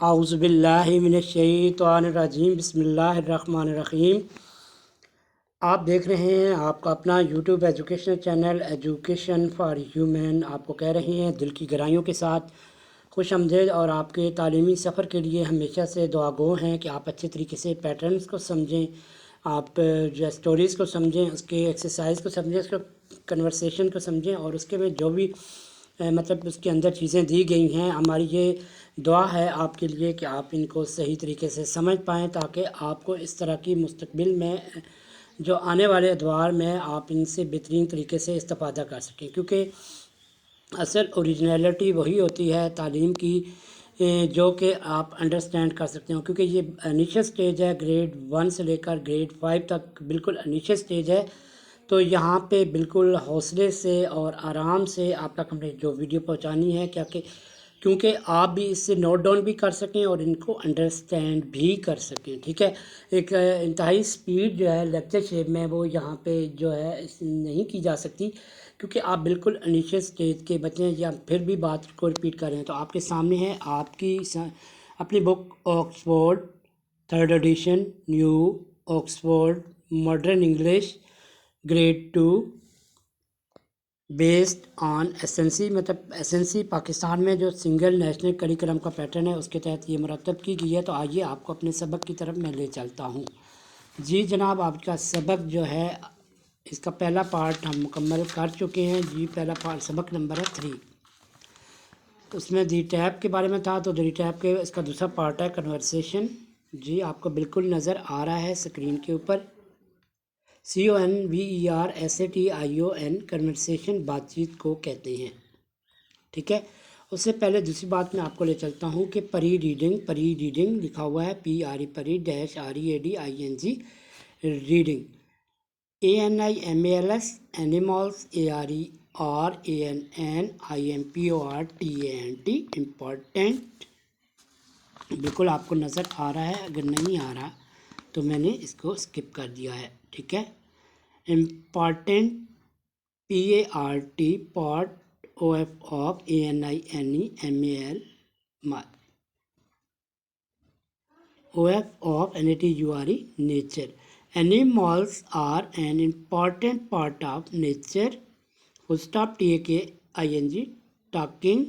आऊज़ु बिल्लाहि मिनश्शैतानिर्रजीम बिस्मिल्लाहिर्रहमानिर्रहीम। आप देख रहे हैं आपका अपना YouTube educational channel education for human. आपको कह रहे हैं दिल की गहराइयों के साथ खुश आमदीद, और आपके तालीमी सफ़र के लिए हमेशा से दुआगो हैं कि आप अच्छे तरीके से पैटर्न्स को समझें, आप जो स्टोरीज़ को समझें, उसके एक्सरसाइज को समझें, उसको कन्वर्सेशन को समझें, और उसके में जो भी मतलब उसके अंदर चीज़ें दी गई हैं। हमारी ये दुआ है आपके लिए कि आप इनको सही तरीके से समझ पाएँ, ताकि आपको इस तरह की मुस्तकबिल में जो आने वाले अदवार में आप इनसे बेहतरीन तरीके से इस्तेफ़ादा कर सकें। क्योंकि असल ओरिजिनलिटी वही होती है तालीम की जो कि आप अंडरस्टैंड कर सकते हो। क्योंकि ये इनिशियल स्टेज है, ग्रेड 1 से लेकर ग्रेड 5 तक बिल्कुल इनिशियल स्टेज है। तो यहाँ पे बिल्कुल हौसले से और आराम से आप तक हमने जो वीडियो पहुँचानी है, क्या कि क्योंकि आप भी इससे नोट डाउन भी कर सकें और इनको अंडरस्टैंड भी कर सकें। ठीक है, एक इंतहाई स्पीड जो है लेक्चर शेप में वो यहाँ पे जो है नहीं की जा सकती, क्योंकि आप बिल्कुल इनिशियल स्टेज के बच्चे हैं। या फिर भी बात को रिपीट कर रहे हैं तो आपके सामने है आपकी अपनी book Oxford 3rd edition new Oxford modern English grade 2 based on SNC. मतलब एसएनसी पाकिस्तान में जो सिंगल नेशनल करिकुलम का पैटर्न है उसके तहत ये मुरतब की गई है। तो आइए आपको अपने सबक की तरफ मैं ले चलता हूँ। जी जनाब, आपका सबक जो है इसका पहला पार्ट हम मुकम्मल कर चुके हैं। जी पहला पार्ट सबक नंबर है 3, उसमें दी टैप के बारे में था। तो दी टैप के इसका दूसरा पार्ट है कन्वर्सेशन। जी आपको बिल्कुल नज़र आ रहा है स्क्रीन के ऊपर, CONVERSATION कन्वर्सेशन बातचीत को कहते हैं। ठीक है, उससे पहले दूसरी बात मैं आपको ले चलता हूँ कि परी रीडिंग लिखा हुआ है PRE परी -READING reading, ANIMALS animals AREANNIMPORTANT important. बिल्कुल आपको नज़र आ रहा है, अगर नहीं आ रहा तो मैंने इसको स्किप कर दिया है। ठीक है, important PART pot OF of ANINEMAL OF of NATURE nature. Animals are an important part of nature. Full stop TAKING talking.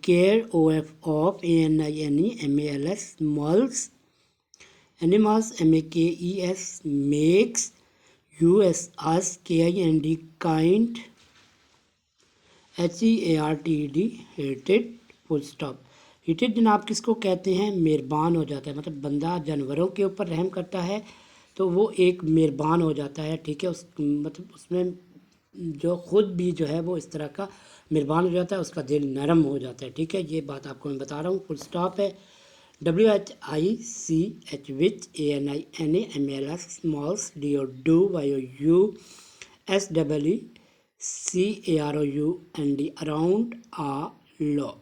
care OF of ANINEMALS mals. Animals MAKES makes. US us KIND kind. HEARTED hated. Full stop. Heated जनाब किसको कहते हैं? मेहरबान हो जाता है। मतलब बंदा जानवरों के ऊपर रहम करता है तो वो एक मेहरबान हो जाता है। ठीक है, उस मतलब उसमें जो ख़ुद भी जो है वो इस तरह का मेहरबान हो जाता है, उसका दिल नरम हो जाता है। ठीक है, ये बात आपको मैं बता रहा हूँ। फुल स्टॉप है। WHICH which ANINAMALS smalls DO YOU SEECAROUND around आ लो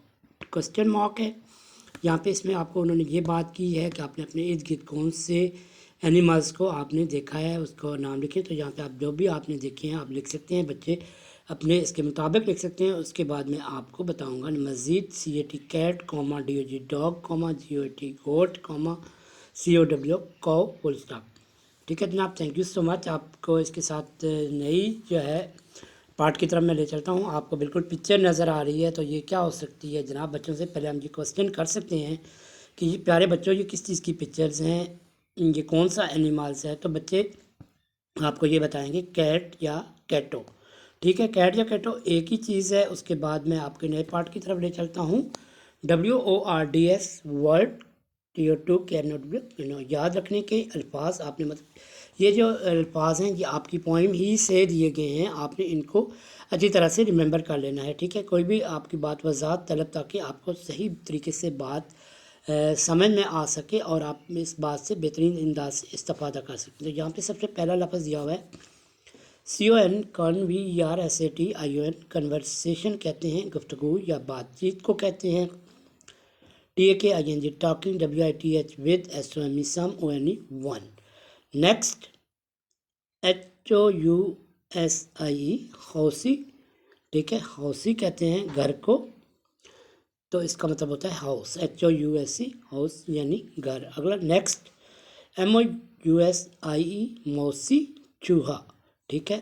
क्वेश्चन मार्क है। यहाँ पे इसमें आपको उन्होंने ये बात की है कि आपने अपने इर्द गिर्द कौन से एनिमल्स को आपने देखा है, उसको नाम लिखें। तो यहाँ पे आप जो भी आपने देखे हैं आप लिख सकते हैं, बच्चे अपने इसके मुताबिक लिख सकते हैं। उसके बाद मैं आपको बताऊँगा मज़ीद CAT cat, DOG dog, GOT goat, COW cow, full stop. ठीक है जनाब, थैंक यू सो मच। आपको इसके साथ नई जो है पार्ट की तरफ मैं ले चलता हूँ। आपको बिल्कुल पिक्चर नज़र आ रही है, तो ये क्या हो सकती है जनाब? बच्चों से पहले हम ये क्वेश्चन कर सकते हैं कि ये प्यारे बच्चों ये किस चीज़ की पिक्चर्स हैं, ये कौन सा एनिमल्स है? तो बच्चे आपको ये बताएंगे कैट या कैटो। ठीक है, कैट या कैटो एक ही चीज़ है। उसके बाद मैं आपके नए पार्ट की तरफ ले चलता हूँ। WORDS word TO2 can not be याद रखने के अल्फाज आपने मतलब ये जो अल्फाज हैं ये आपकी पोइम ही से दिए गए हैं, आपने इनको अच्छी तरह से रिमेंबर कर लेना है। ठीक है, कोई भी आपकी बात वजाहत तलब ताकि आपको सही तरीके से बात समझ में आ सके और आप इस बात से बेहतरीन अंदाज से इस्तेफादा कर सकते हैं। तो यहाँ पे सबसे पहला लफ्ज़ दिया हुआ है CONVERSATION कन्वर्सेशन कहते हैं, गुफ्तगू या बातचीत को कहते हैं। TAKING talking, WITH with, SOME some, ONE one. Next HOUSIE housie, ٹھیک ہے، ہاؤسی کہتے ہیں گھر کو، تو اس کا مطلب ہوتا ہے ہاؤس، HOUSE ہاؤس یعنی گھر۔ اگلا نیکسٹ MOUSIE موسی چوہا، ٹھیک ہے۔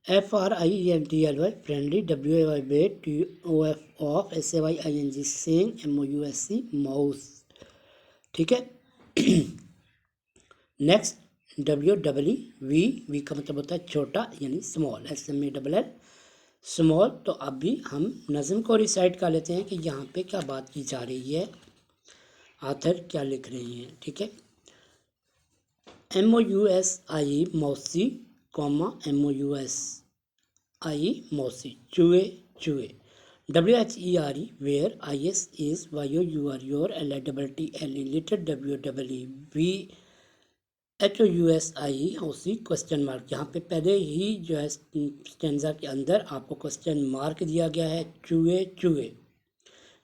FRIENDLY friendly, WAY bat, TOF off, SAYING saying, MOUSE mouse, ٹھیک ہے۔ نیکسٹ WWV کا مطلب ہوتا ہے چھوٹا یعنی اسمال، SMALL اسمال۔ تو اب بھی ہم نظم کو ریسائٹ کر لیتے ہیں کہ یہاں پہ کیا بات کی جا رہی ہے، آتھر کیا لکھ رہے ہیں، ٹھیک ہے۔ MOUSIE موسی، MOUSIE موسی چوہے چوہے، WHERE where, IS is، YOUR your، LITTLE little, WWV HOUSIE housie question mark. یہاں پہ پہلے ہی جو ہے اسٹینزا کے اندر آپ کو کوسچن مارک دیا گیا ہے، چوہے چوہے۔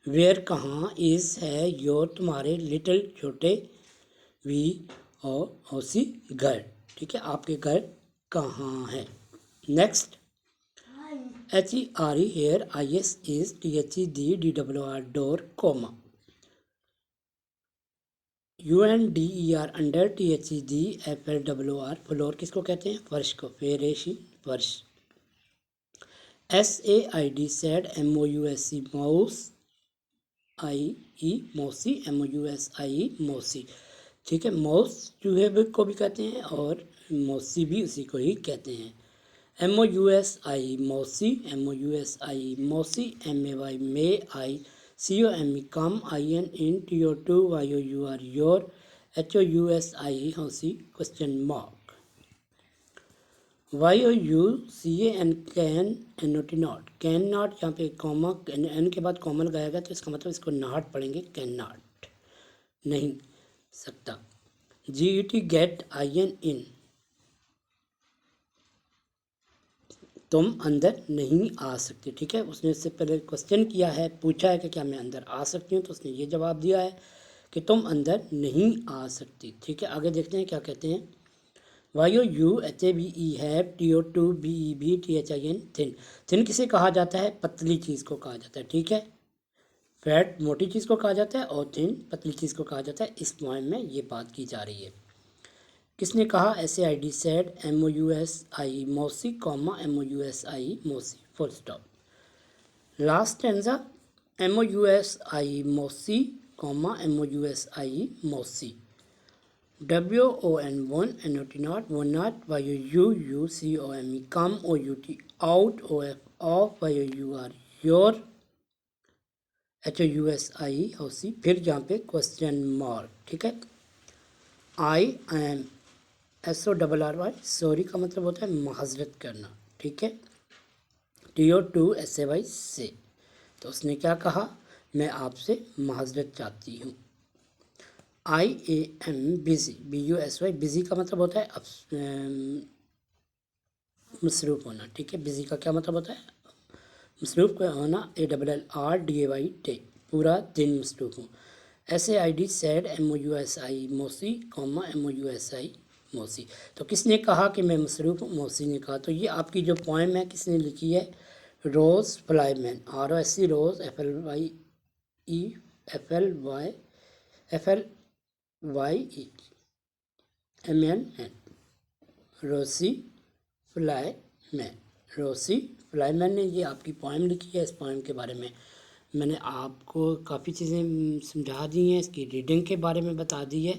ویئر کہاں، از ہے، یور تمہارے، لٹل چھوٹے، وی اور ہاؤسی گھر، ٹھیک ہے، آپ کے گھر کہاں ہے۔ Next HERE here, IS is، THED DOOR door, comma. UNDER under, THED FLOOR floor کس کو کہتے ہیں، فرش کو، فیریشی فرش۔ SAID said, MOUSE mouse, IE mousie, MOUSIE mousie, ٹھیک ہے۔ ماؤس چوہے کو بھی کہتے ہیں اور موسی بھی اسی کو ہی کہتے ہیں۔ MOUSIE mousie, MOUSIE mousie, MAY may، COME come, IN in، TO2 YOUR your، HOUSIE housie question mark. YOUCAN can, NOT not, can not, یہاں پہ کوما N کے بعد کوما لگایا گیا تو اس کا مطلب اس کو ناٹ پڑھیں گے، کین ناٹ نہیں سکتا۔ GET گیٹ، IN in، تم اندر نہیں آ سکتے، ٹھیک ہے۔ اس نے اس سے پہلے کوسچن کیا ہے، پوچھا ہے کہ کیا میں اندر آ سکتی ہوں، تو اس نے یہ جواب دیا ہے کہ تم اندر نہیں آ سکتی، ٹھیک ہے۔ آگے دیکھتے ہیں کیا کہتے ہیں۔ YOUHAVE have, TO2 BEB THIN تھن، تھن کسے کہا جاتا ہے، پتلی چیز کو کہا جاتا ہے، ٹھیک ہے۔ فیٹ موٹی چیز کو کہا جاتا ہے اور تھن پتلی چیز کو کہا جاتا ہے، اس پوائنٹ میں یہ بات کی جا رہی ہے۔ کس نے کہا، SAID said, MOUSIE mousie, comma, MOUSIE mousie, full stop. Last stanza MOUSIE mousie, comma, MOUSIE mousie, WON won, NOT not, won not, YOUCOME come, OUT out, OF of, YOUR your، HOUSIE housie, پھر یہاں پہ question mark, ٹھیک ہے۔ I am، SORRY sorry کا مطلب ہوتا ہے معذرت کرنا، ٹھیک ہے۔ TO2 SAY سے، تو اس نے کیا کہا، میں آپ سے معذرت چاہتی ہوں۔ I am busy، BUSY busy کا مطلب ہوتا ہے مصروف ہونا، ٹھیک ہے۔ بزی کا کیا مطلب ہوتا ہے، مصروف ہونا، ALLRDAY ڈے، پورا دن مصروف ہوں۔ SAID said, MOUSIE mousie, comma, MOUSIE موسی، تو کس نے کہا کہ میں مصروف ہوں، موسی نے کہا۔ تو یہ آپ کی جو پوائم ہے کس نے لکھی ہے، روز فلائی مین، ROSC روز، FLYMAN، روسی فلائی مین، روسی فلائی مین نے یہ آپ کی پوائم لکھی ہے۔ اس پوائم کے بارے میں میں نے آپ کو کافی چیزیں سمجھا دی ہیں، اس کی ریڈنگ کے بارے میں بتا دی ہے۔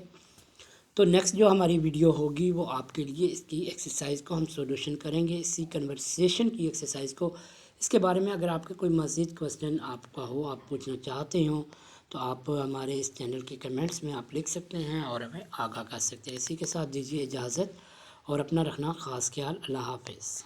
تو نیکسٹ جو ہماری ویڈیو ہوگی وہ آپ کے لیے اس کی ایکسرسائز کو ہم سولوشن کریں گے، اسی کنورسیشن کی ایکسرسائز کو۔ اس کے بارے میں اگر آپ کا کوئی مزید کوسچن آپ کا ہو، آپ پوچھنا چاہتے ہوں، تو آپ ہمارے اس چینل کے کمنٹس میں آپ لکھ سکتے ہیں اور ہمیں آگاہ کر سکتے ہیں۔ اسی کے ساتھ دیجیے اجازت اور اپنا رکھنا خاص خیال۔ اللہ حافظ۔